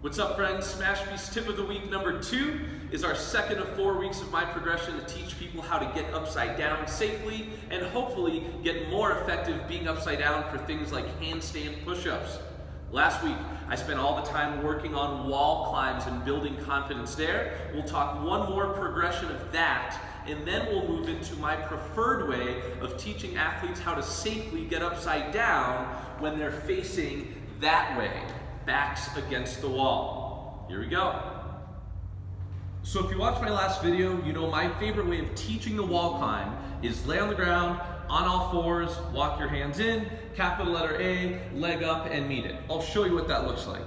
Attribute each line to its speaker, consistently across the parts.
Speaker 1: What's up, friends? Smashby's tip of the week number 2 is our second of 4 weeks of my progression to teach people how to get upside down safely and hopefully get more effective being upside down for things like handstand push-ups. Last week, I spent all the time working on wall climbs and building confidence there. We'll talk one more progression of that, and then we'll move into my preferred way of teaching athletes how to safely get upside down when they're facing that way, backs against the wall. Here we go. So if you watched my last video, you know my favorite way of teaching the wall climb is lay on the ground, on all fours, walk your hands in, capital letter A, leg up, and meet it. I'll show you what that looks like.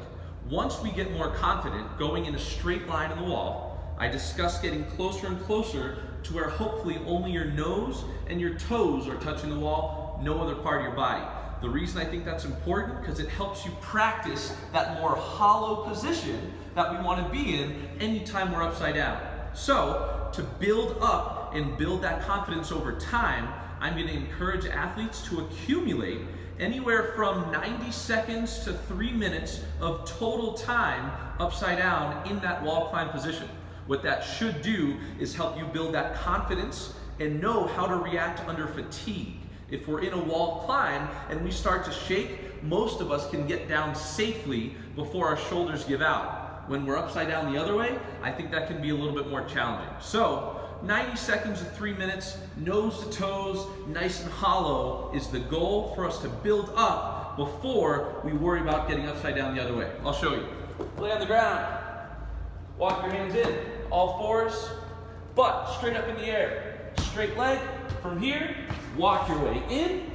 Speaker 1: Once we get more confident going in a straight line on the wall, I discuss getting closer and closer to where hopefully only your nose and your toes are touching the wall, no other part of your body. The reason I think that's important because it helps you practice that more hollow position that we want to be in anytime we're upside down. So to build up and build that confidence over time, I'm going to encourage athletes to accumulate anywhere from 90 seconds to 3 minutes of total time upside down in that wall climb position. What that should do is help you build that confidence and know how to react under fatigue. If we're in a wall climb and we start to shake, most of us can get down safely before our shoulders give out. When we're upside down the other way, I think that can be a little bit more challenging. So 90 seconds to 3 minutes, nose to toes, nice and hollow is the goal for us to build up before we worry about getting upside down the other way. I'll show you. Lay on the ground, walk your hands in, all fours, butt straight up in the air, straight leg. From here, walk your way in,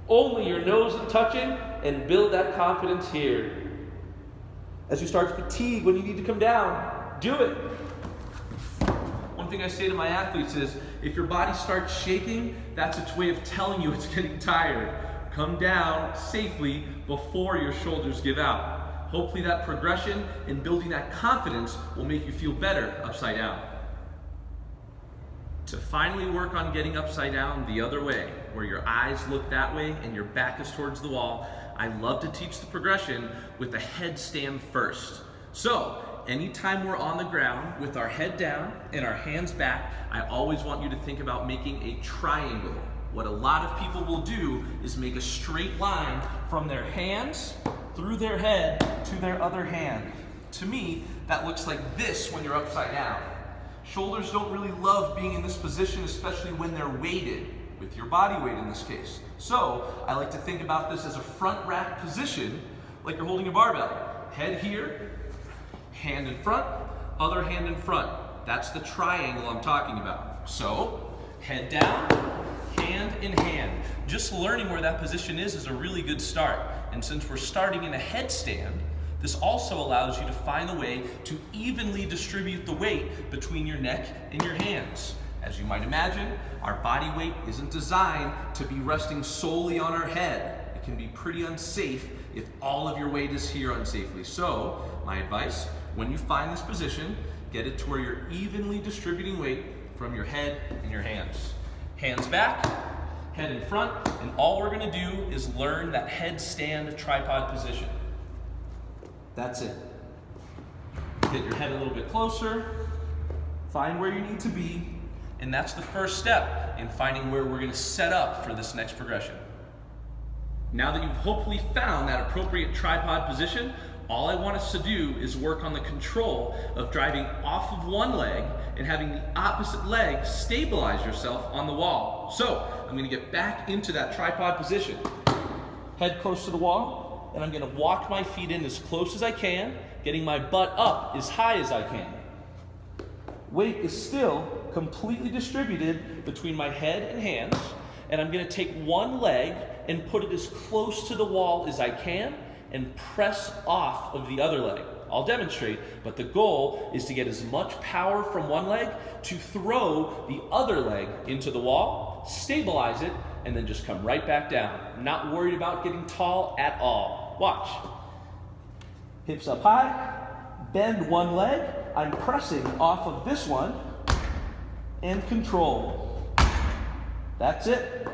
Speaker 1: only your nose is touching, and build that confidence here. As you start to fatigue when you need to come down, do it. One thing I say to my athletes is, if your body starts shaking, that's its way of telling you it's getting tired. Come down safely before your shoulders give out. Hopefully that progression and building that confidence will make you feel better upside down. To finally work on getting upside down the other way, where your eyes look that way and your back is towards the wall, I love to teach the progression with a headstand first. So, anytime we're on the ground with our head down and our hands back, I always want you to think about making a triangle. What a lot of people will do is make a straight line from their hands through their head to their other hand. To me, that looks like this when you're upside down. Shoulders don't really love being in this position, especially when they're weighted, with your body weight in this case. So I like to think about this as a front rack position, like you're holding a barbell. Head here, hand in front, other hand in front. That's the triangle I'm talking about. So head down, hand in hand. Just learning where that position is a really good start. And since we're starting in a headstand, this also allows you to find a way to evenly distribute the weight between your neck and your hands. As you might imagine, our body weight isn't designed to be resting solely on our head. It can be pretty unsafe if all of your weight is here unsafely. So, my advice, when you find this position, get it to where you're evenly distributing weight from your head and your hands. Hands back, head in front, and all we're gonna do is learn that headstand tripod position. That's it. Get your head a little bit closer, find where you need to be, and that's the first step in finding where we're going to set up for this next progression. Now that you've hopefully found that appropriate tripod position, all I want us to do is work on the control of driving off of one leg and having the opposite leg stabilize yourself on the wall. So, I'm going to get back into that tripod position. Head close to the wall. And I'm going to walk my feet in as close as I can, getting my butt up as high as I can. Weight is still completely distributed between my head and hands, and I'm going to take one leg and put it as close to the wall as I can and press off of the other leg. I'll demonstrate, but the goal is to get as much power from one leg to throw the other leg into the wall, stabilize it, and then just come right back down. I'm not worried about getting tall at all. Watch. Hips up high, bend one leg. I'm pressing off of this one and control. That's it.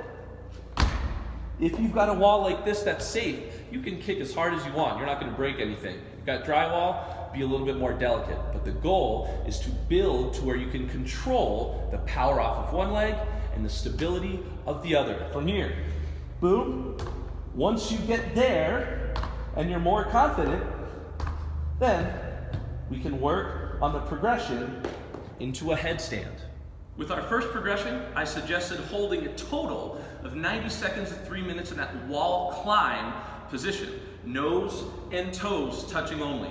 Speaker 1: If you've got a wall like this that's safe, you can kick as hard as you want. You're not going to break anything. you've got drywall, be a little bit more delicate. But the goal is to build to where you can control the power off of one leg and the stability of the other. From here, boom. Once you get there and you're more confident, then we can work on the progression into a headstand. With our first progression, I suggested holding a total of 90 seconds to 3 minutes in that wall climb position, nose and toes touching only.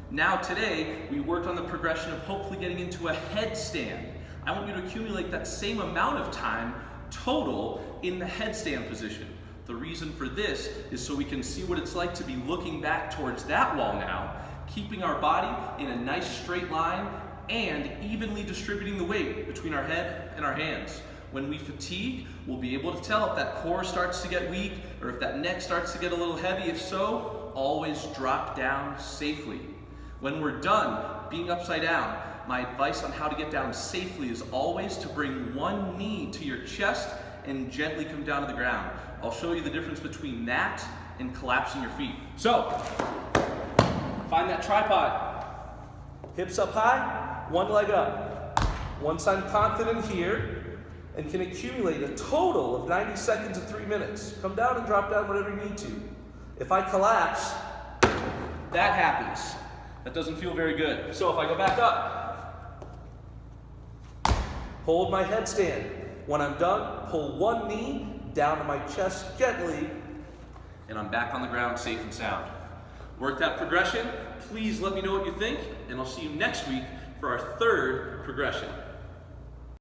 Speaker 1: Now today, we worked on the progression of hopefully getting into a headstand. I want you to accumulate that same amount of time total in the headstand position. The reason for this is so we can see what it's like to be looking back towards that wall now, keeping our body in a nice straight line and evenly distributing the weight between our head and our hands. When we fatigue, we'll be able to tell if that core starts to get weak or if that neck starts to get a little heavy. If so, always drop down safely. When we're done being upside down, my advice on how to get down safely is always to bring one knee to your chest and gently come down to the ground. I'll show you the difference between that and collapsing your feet. So, find that tripod. Hips up high, one leg up. Once I'm confident here and can accumulate a total of 90 seconds to 3 minutes, come down and drop down whatever you need to. If I collapse, that happens. That doesn't feel very good. So if I go back up, hold my headstand. When I'm done, pull one knee down to my chest gently, and I'm back on the ground safe and sound. Work that progression. Please let me know what you think, and I'll see you next week for our third progression.